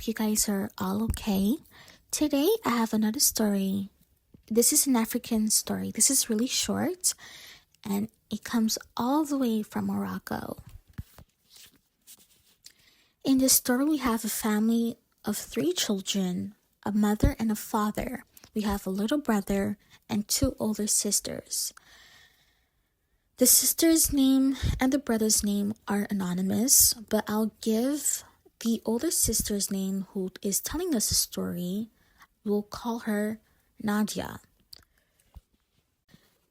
hope you guys are all okay. Today I have another story. This is an African story. This is really short and it comes all the way from Morocco. In this story, we have a family of 3 children, a mother and a father. We have a little brother and 2 older sisters. The sister's name and the brother's name are anonymous, but I'll give the older sister's name, who is telling us a story. We'll call her Nadia.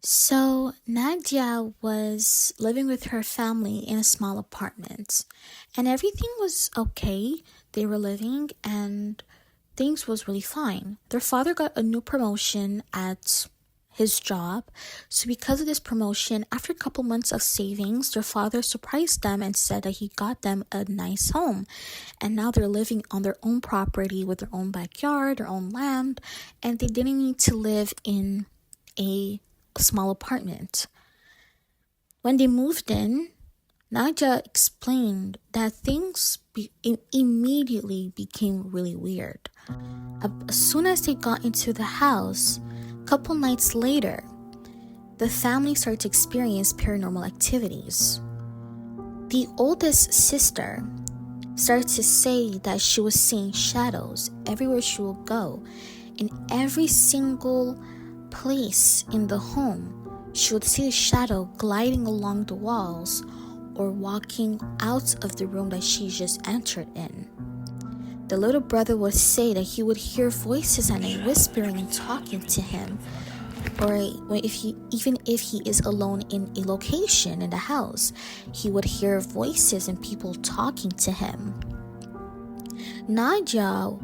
So Nadia was living with her family in a small apartment, and everything was okay. They were living and things was really fine. Their father got a new promotion at his job. So because of this promotion, after a couple months of savings, their father surprised them and said that he got them a nice home. And now they're living on their own property with their own backyard, their own land, and they didn't need to live in a small apartment. When they moved in, Nadia explained that things immediately became really weird. As soon as they got into the house, couple nights later, the family started to experience paranormal activities. The oldest sister started to say that she was seeing shadows everywhere she would go. In every single place in the home, she would see a shadow gliding along the walls or walking out of the room that she just entered in. The little brother would say that he would hear voices and whispering and talking to him, or even if he is alone in a location in the house, he would hear voices and people talking to him. Nadia,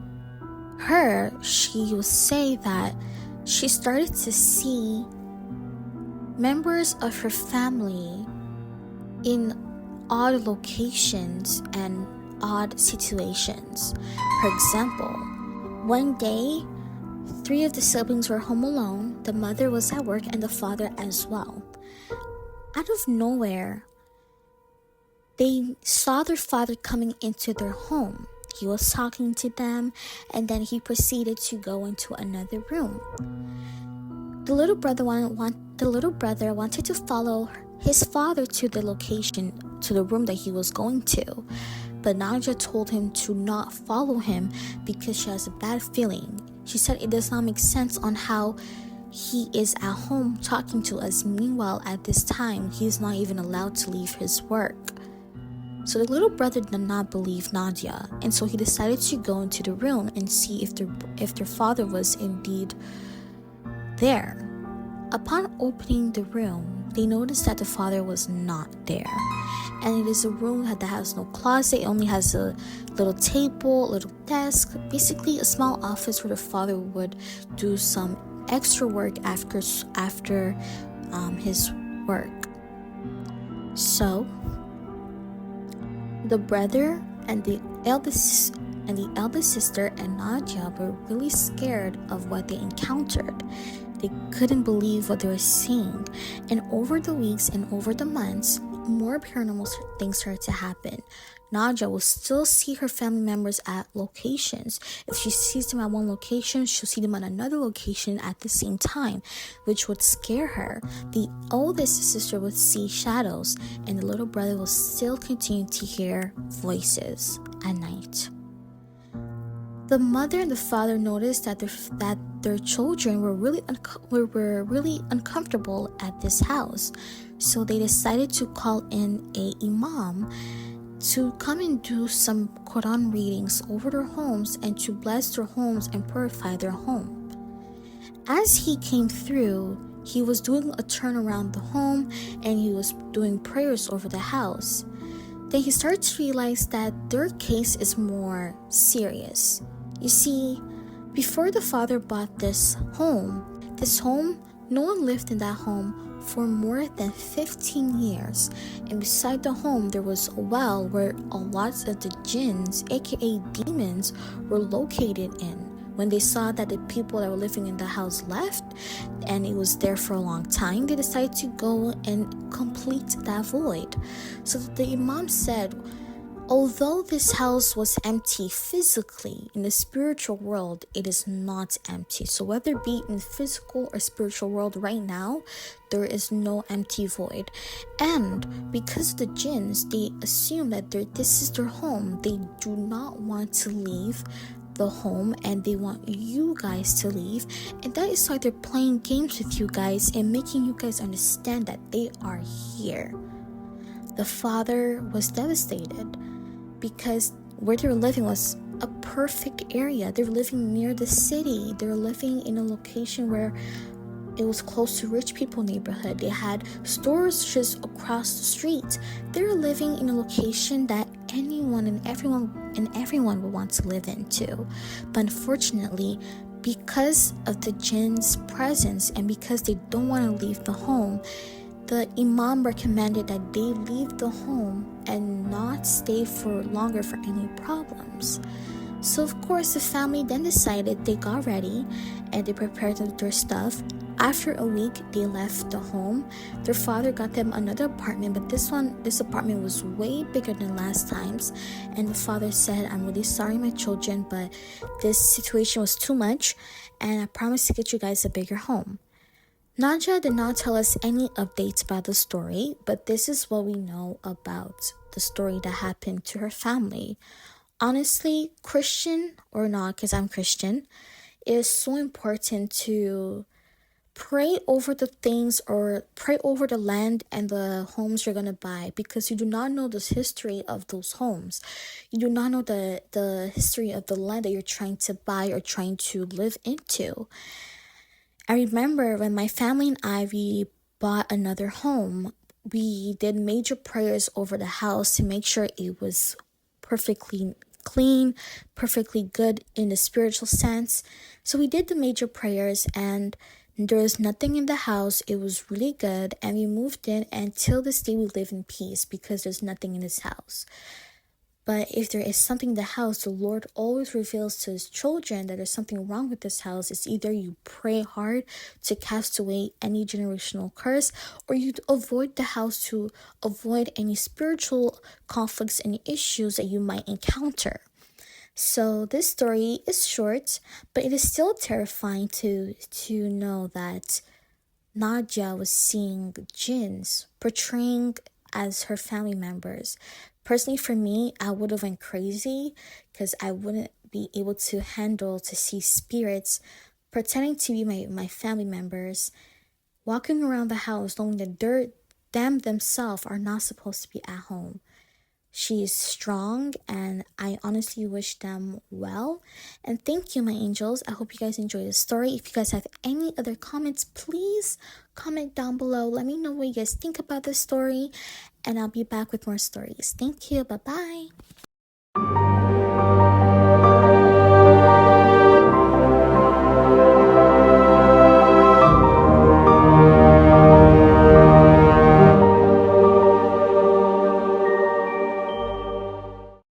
she would say that she started to see members of her family in odd locations and odd situations. For example, one day, 3 of the siblings were home alone. The mother was at work and the father as well. Out of nowhere, they saw their father coming into their home. He was talking to them, and then he proceeded to go into another room. The little brother wanted to follow his father to the location, to the room that he was going to. But Nadia told him to not follow him because she has a bad feeling. She said it does not make sense on how he is at home talking to us. Meanwhile, at this time, he's not even allowed to leave his work. So the little brother did not believe Nadia, and so he decided to go into the room and see if their father was indeed there. Upon opening the room, they noticed that the father was not there. And it is a room that has no closet. It only has a little table, a little desk, basically a small office where the father would do some extra work after his work. So the brother and the eldest sister and Nadia were really scared of what they encountered. They couldn't believe what they were seeing. And over the weeks and over the months, more paranormal things started to happen. Nadia will still see her family members at locations. If she sees them at one location, she'll see them at another location at the same time, which would scare her. The oldest sister would see shadows, and the little brother will still continue to hear voices at night. The mother and the father noticed that their children were really uncomfortable at this house. So they decided to call in a imam to come and do some Quran readings over their homes and to bless their homes and purify their home. As he came through, he was doing a turn around the home and he was doing prayers over the house. Then he started to realize that their case is more serious. You see, before the father bought this home, no one lived in that home for more than 15 years. And beside the home, there was a well where a lot of the jinns, aka demons, were located in. When they saw that the people that were living in the house left and it was there for a long time, they decided to go and complete that void. So the imam said, Although this house was empty physically, in the spiritual world, it is not empty. So whether it be in physical or spiritual world right now, there is no empty void. And because the jinns, they assume that this is their home. They do not want to leave the home, and they want you guys to leave, and that is why they're playing games with you guys and making you guys understand that they are here. The father was devastated because where they were living was a perfect area. They were living near the city. They were living in a location where it was close to rich people neighborhood. They had stores just across the street. They were living in a location that anyone and everyone would want to live into. But unfortunately, because of the jinn's presence and because they don't want to leave the home, the imam recommended that they leave the home and not stay for longer for any problems. So of course the family then decided, they got ready and they prepared their stuff. After a week, they left the home. Their father got them another apartment, but this apartment was way bigger than last time's. And the father said, "I'm really sorry, my children, but this situation was too much, and I promise to get you guys a bigger home." Nadia did not tell us any updates about the story, but this is what we know about the story that happened to her family. Honestly, Christian or not, because I'm Christian, it is so important to pray over the things or pray over the land and the homes you're going to buy, because you do not know the history of those homes. You do not know the history of the land that you're trying to buy or trying to live into. I remember when my family and we bought another home, we did major prayers over the house to make sure it was perfectly clean, perfectly good in the spiritual sense. So we did the major prayers and there was nothing in the house. It was really good, and we moved in, and till this day we live in peace because there's nothing in this house. But if there is something in the house, the Lord always reveals to his children that there's something wrong with this house. It's either you pray hard to cast away any generational curse, or you avoid the house to avoid any spiritual conflicts and issues that you might encounter. So this story is short, but it is still terrifying to know that Nadia was seeing jinns portraying as her family members. Personally, for me, I would have went crazy because I wouldn't be able to handle to see spirits pretending to be my family members, walking around the house knowing that them themselves are not supposed to be at home. She is strong, and I honestly wish them well. And thank you, my angels. I hope you guys enjoyed the story. If you guys have any other comments, please comment down below. Let me know what you guys think about this story, and I'll be back with more stories. Thank you. Bye-bye.